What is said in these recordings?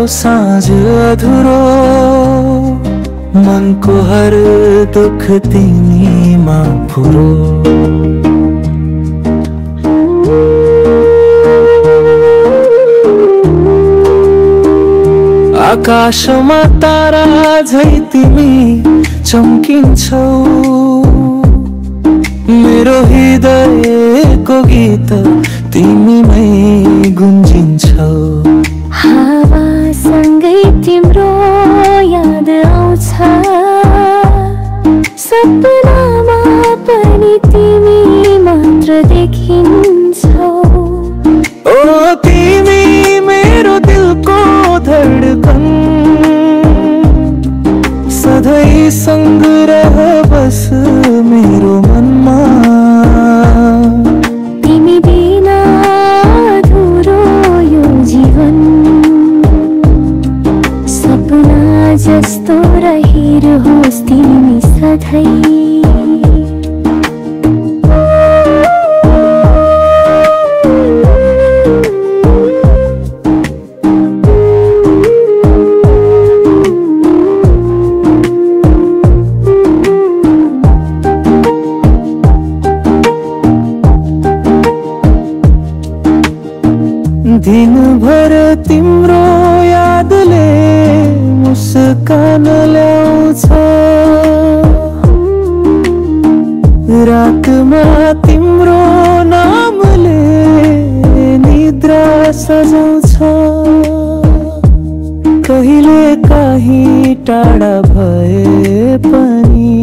साँझ अधुरो, मनको हर दुख तिमीमा पुरो। आकाशमा तारा झै तिमी चम्किन्छौ, मेरो हृदयको गीत तिमीमै गुन्जिन्छौ। हावासँगै तिम्रो याद आउँछ, सपनामा पनि तिमी मात्र देखिन्छौ। ओ तिमी मेरो दिलको धडकन, सधैँ सँग रह बस मेरो मनमा। तिमी बिना अधुरो यो जीवन, सपना जस्तो रहिरहोस् तिमी सधैँ। दिनभर तिम्रो यादले मुस्कान ल्याउँछ, रातमा तिम्रो नामले निद्रा सजाउँछ। कहिले काहीँ टाढा भए पनि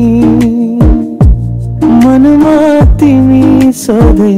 मनमा तिमी सधैँ